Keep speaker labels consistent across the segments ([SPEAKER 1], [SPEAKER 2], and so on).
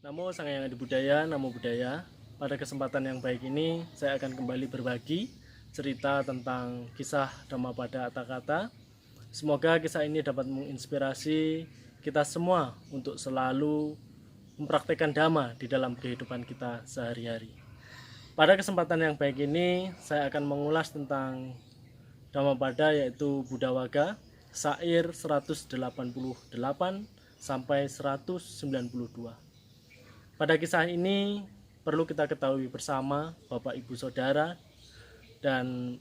[SPEAKER 1] Namo Sang Hyang Adi Budaya, Namo Buddhaya. Pada kesempatan yang baik ini, saya akan kembali berbagi cerita tentang kisah Dhammapada Atthakatha. Semoga kisah ini dapat menginspirasi kita semua untuk selalu mempraktikkan Dhamma di dalam kehidupan kita sehari-hari. Pada kesempatan yang baik ini, saya akan mengulas tentang Dhammapada yaitu Buddhawaga, syair 188 sampai 192. Pada kisah ini perlu kita ketahui bersama Bapak Ibu Saudara dan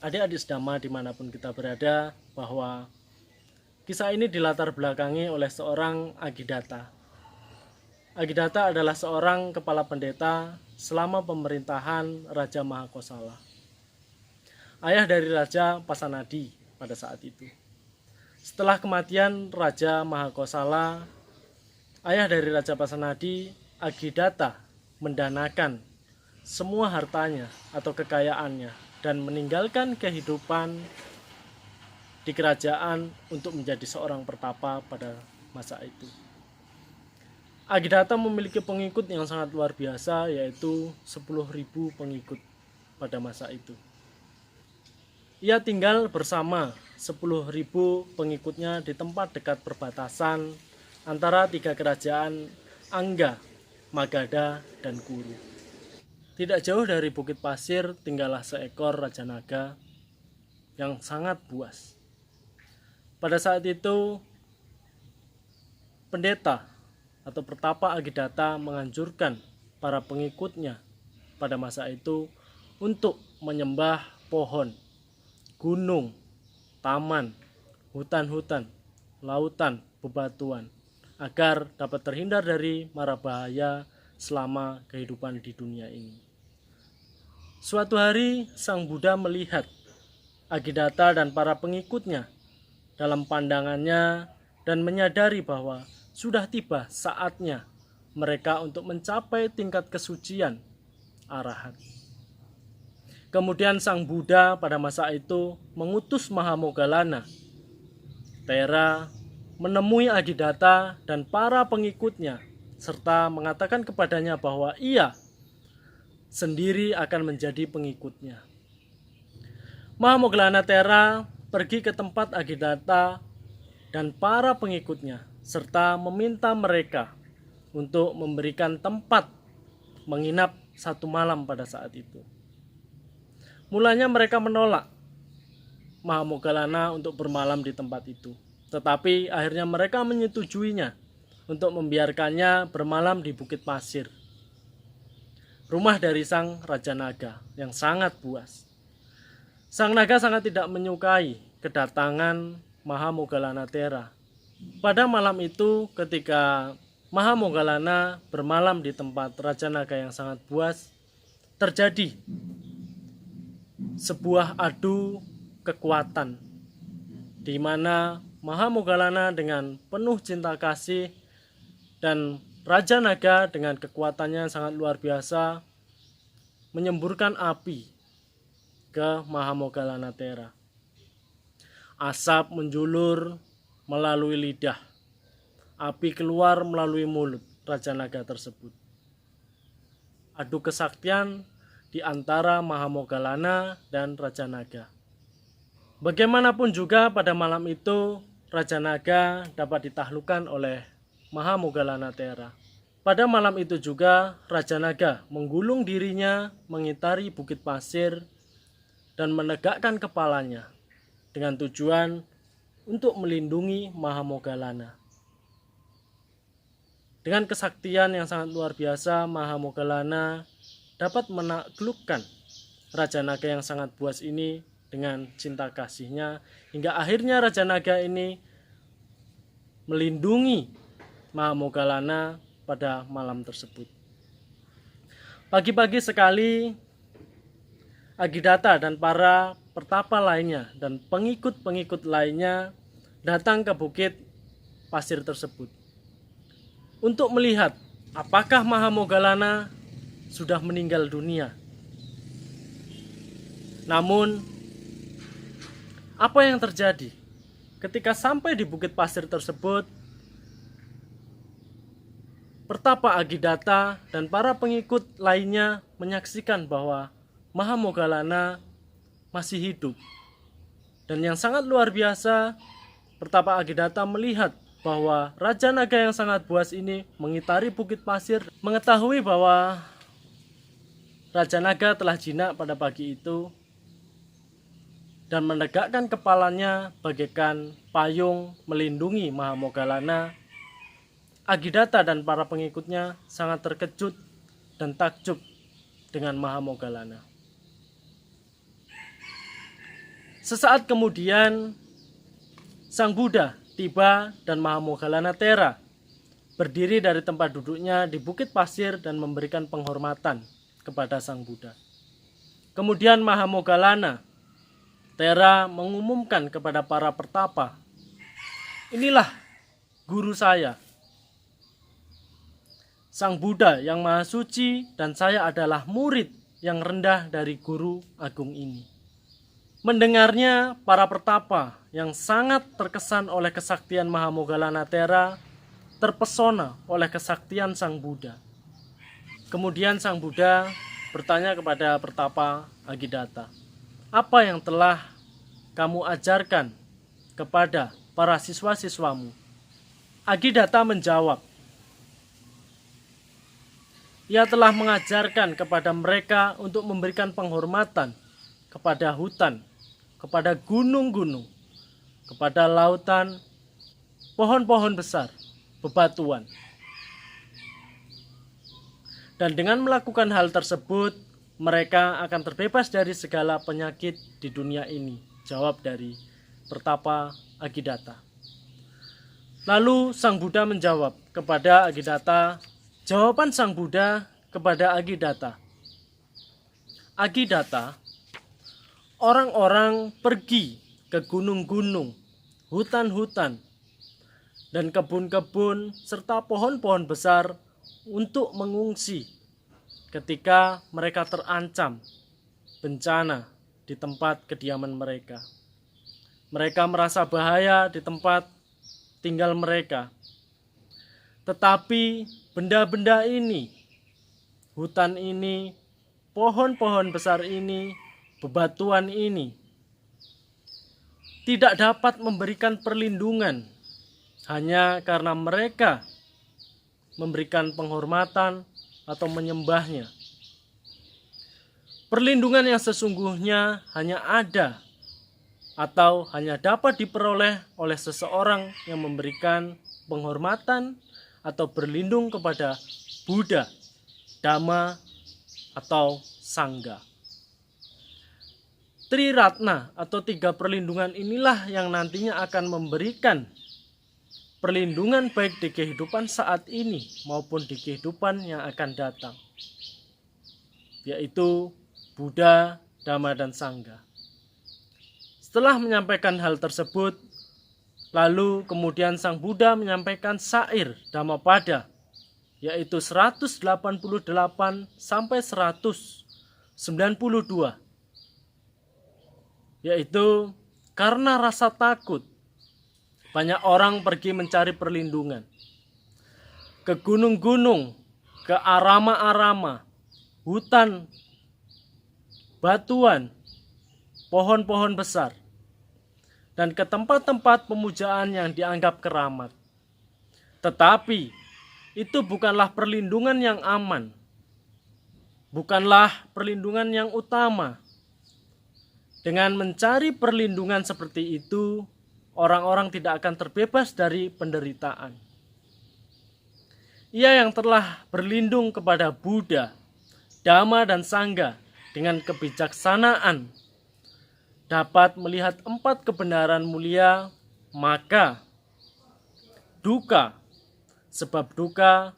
[SPEAKER 1] adik-adik sedama dimanapun kita berada bahwa kisah ini dilatar belakangi oleh seorang Agidata. Agidata adalah seorang kepala pendeta selama pemerintahan Raja Mahakosala, ayah dari Raja Pasenadi pada saat itu. Setelah kematian Raja Mahakosala, ayah dari Raja Pasenadi, Agidata mendanakan semua hartanya atau kekayaannya dan meninggalkan kehidupan di kerajaan untuk menjadi seorang pertapa pada masa itu. Agidata memiliki pengikut yang sangat luar biasa, yaitu 10.000 pengikut pada masa itu. Ia tinggal bersama 10.000 pengikutnya di tempat dekat perbatasan antara tiga kerajaan Angga, Magadha, dan Kuru. Tidak jauh dari Bukit Pasir tinggallah seekor Raja Naga yang sangat buas. Pada saat itu, pendeta atau pertapa Agidata menganjurkan para pengikutnya pada masa itu untuk menyembah pohon, gunung, taman, hutan-hutan, lautan, bebatuan, agar dapat terhindar dari mara bahaya selama kehidupan di dunia ini. Suatu hari Sang Buddha melihat Agidata dan para pengikutnya dalam pandangannya dan menyadari bahwa sudah tiba saatnya mereka untuk mencapai tingkat kesucian arahat. Kemudian Sang Buddha pada masa itu mengutus Mahamoggallana Thera menemui Agidata dan para pengikutnya serta mengatakan kepadanya bahwa ia sendiri akan menjadi pengikutnya. Mahamoggallana Thera pergi ke tempat Agidata dan para pengikutnya serta meminta mereka untuk memberikan tempat menginap 1 malam pada saat itu. Mulanya mereka menolak Mahamoggallana untuk bermalam di tempat itu. Tetapi akhirnya mereka menyetujuinya untuk membiarkannya bermalam di Bukit Pasir, rumah dari Sang Raja Naga yang sangat buas. Sang Naga sangat tidak menyukai kedatangan Mahamoggallana Thera. Pada malam itu ketika Mahamoggallana bermalam di tempat Raja Naga yang sangat buas, terjadi sebuah adu kekuatan di mana Mahamoggallana dengan penuh cinta kasih dan Raja Naga dengan kekuatannya yang sangat luar biasa menyemburkan api ke Mahamoggallana Thera. Asap menjulur melalui lidah, api keluar melalui mulut Raja Naga tersebut. Adu kesaktian di antara Mahamoggallana dan Raja Naga. Bagaimanapun juga pada malam itu Raja Naga dapat ditaklukkan oleh Mahamoggallana Thera. Pada malam itu juga Raja Naga menggulung dirinya mengitari Bukit Pasir dan menegakkan kepalanya dengan tujuan untuk melindungi Mahamoggallana. Dengan kesaktian yang sangat luar biasa, Mahamoggallana dapat menaklukkan Raja Naga yang sangat buas ini dengan cinta kasihnya, hingga akhirnya Raja Naga ini melindungi Mahamoggallana pada malam tersebut. Pagi-pagi sekali Agidata dan para pertapa lainnya dan pengikut-pengikut lainnya datang ke Bukit Pasir tersebut untuk melihat apakah Mahamoggallana sudah meninggal dunia. Namun apa yang terjadi? Ketika sampai di Bukit Pasir tersebut, Pertapa Agidata dan para pengikut lainnya menyaksikan bahwa Mahamogalana masih hidup. Dan yang sangat luar biasa, Pertapa Agidata melihat bahwa Raja Naga yang sangat buas ini mengitari bukit pasir, mengetahui bahwa Raja Naga telah jinak pada pagi itu, dan menegakkan kepalanya bagaikan payung melindungi Mahamogalana. Agidata dan para pengikutnya sangat terkejut dan takjub dengan Mahamogalana. Sesaat kemudian, Sang Buddha tiba dan Mahamogalana Thera berdiri dari tempat duduknya di bukit pasir dan memberikan penghormatan kepada Sang Buddha. Kemudian Mahamogalana Thera mengumumkan kepada para pertapa, "Inilah guru saya, Sang Buddha yang Maha Suci, dan saya adalah murid yang rendah dari guru agung ini." Mendengarnya, para pertapa yang sangat terkesan oleh kesaktian Mahamogalana Thera terpesona oleh kesaktian Sang Buddha. Kemudian Sang Buddha bertanya kepada pertapa Agidata, "Apa yang telah kamu ajarkan kepada para siswa-siswamu?" Agidata menjawab, "Ia telah mengajarkan kepada mereka untuk memberikan penghormatan kepada hutan, kepada gunung-gunung, kepada lautan, pohon-pohon besar, bebatuan. Dan dengan melakukan hal tersebut, mereka akan terbebas dari segala penyakit di dunia ini." Jawab dari pertapa Agidata. Lalu Sang Buddha menjawab kepada Agidata, jawaban Sang Buddha kepada Agidata, "Agidata, orang-orang pergi ke gunung-gunung, hutan-hutan, dan kebun-kebun serta pohon-pohon besar untuk mengungsi ketika mereka terancam bencana di tempat kediaman mereka. Mereka merasa bahaya di tempat tinggal mereka. Tetapi benda-benda ini, hutan ini, pohon-pohon besar ini, bebatuan ini, tidak dapat memberikan perlindungan hanya karena mereka memberikan penghormatan atau menyembahnya. Perlindungan yang sesungguhnya hanya ada atau hanya dapat diperoleh oleh seseorang yang memberikan penghormatan atau berlindung kepada Buddha, Dhamma, atau Sangha. Triratna atau 3 perlindungan inilah yang nantinya akan memberikan perlindungan baik di kehidupan saat ini maupun di kehidupan yang akan datang, yaitu Buddha, Dhamma, dan Sangha. Setelah menyampaikan hal tersebut, lalu kemudian Sang Buddha menyampaikan syair Dhammapada, yaitu 188 sampai 192, yaitu karena rasa takut banyak orang pergi mencari perlindungan ke gunung-gunung, ke arama-arama, hutan, batuan, pohon-pohon besar, dan ke tempat-tempat pemujaan yang dianggap keramat. Tetapi itu bukanlah perlindungan yang aman, bukanlah perlindungan yang utama. Dengan mencari perlindungan seperti itu, orang-orang tidak akan terbebas dari penderitaan. Ia yang telah berlindung kepada Buddha, Dhamma, dan Sangha dengan kebijaksanaan dapat melihat 4 kebenaran mulia, maka duka, sebab duka,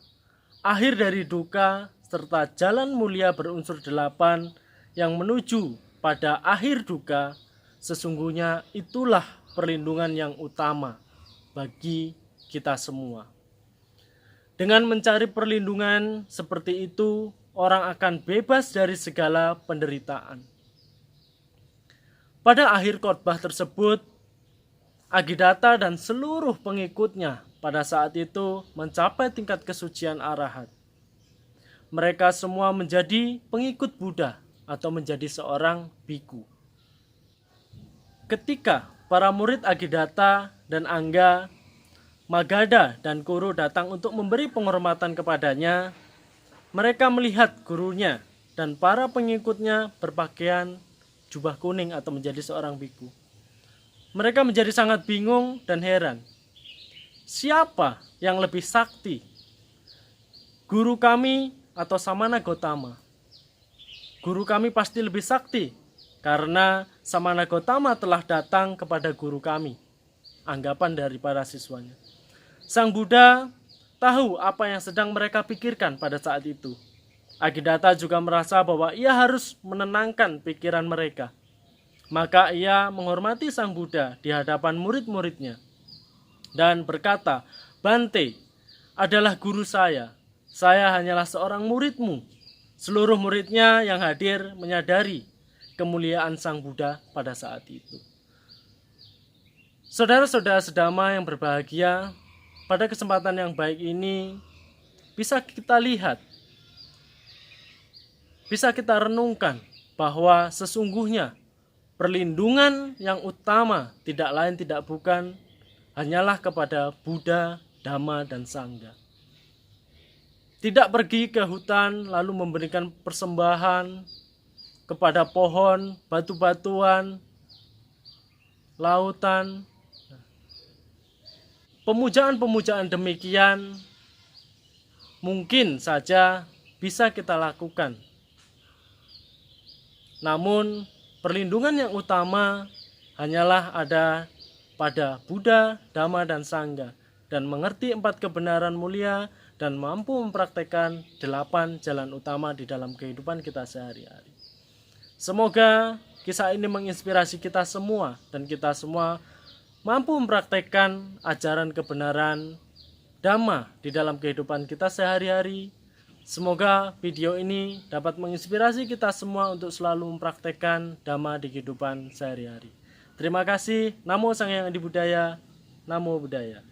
[SPEAKER 1] akhir dari duka, serta jalan mulia berunsur 8 yang menuju pada akhir duka, sesungguhnya itulah perlindungan yang utama bagi kita semua. Dengan mencari perlindungan seperti itu, orang akan bebas dari segala penderitaan. Pada akhir khotbah tersebut, Agidata dan seluruh pengikutnya pada saat itu mencapai tingkat kesucian arahat. Mereka semua menjadi pengikut Buddha atau menjadi seorang biku. Ketika para murid Agidata dan Angga, Magadha dan Kuru datang untuk memberi penghormatan kepadanya, mereka melihat gurunya dan para pengikutnya berpakaian jubah kuning atau menjadi seorang biku. Mereka menjadi sangat bingung dan heran. Siapa yang lebih sakti? Guru kami atau Samana Gotama? Guru kami pasti lebih sakti karena Samana Gotama telah datang kepada guru kami. Anggapan dari para siswanya. Sang Buddha tahu apa yang sedang mereka pikirkan pada saat itu. Agidata juga merasa bahwa ia harus menenangkan pikiran mereka. Maka ia menghormati Sang Buddha di hadapan murid-muridnya dan berkata, "Bante adalah guru saya. Saya hanyalah seorang muridmu." Seluruh muridnya yang hadir menyadari kemuliaan Sang Buddha pada saat itu. Saudara-saudara sedama yang berbahagia, pada kesempatan yang baik ini bisa kita lihat, bisa kita renungkan bahwa sesungguhnya perlindungan yang utama tidak lain tidak bukan hanyalah kepada Buddha, Dhamma, dan Sangha. Tidak pergi ke hutan lalu memberikan persembahan kepada pohon, batu-batuan, lautan. Pemujaan-pemujaan demikian mungkin saja bisa kita lakukan. Namun perlindungan yang utama hanyalah ada pada Buddha, Dhamma, dan Sangha, dan mengerti 4 kebenaran mulia dan mampu mempraktekkan 8 jalan utama di dalam kehidupan kita sehari-hari. Semoga kisah ini menginspirasi kita semua dan kita semua mampu mempraktekkan ajaran kebenaran Dhamma di dalam kehidupan kita sehari-hari. Semoga video ini dapat menginspirasi kita semua untuk selalu mempraktekkan Dhamma di kehidupan sehari-hari. Terima kasih. Namo Sang Hyang Adi Buddhaya. Namo Buddhaya.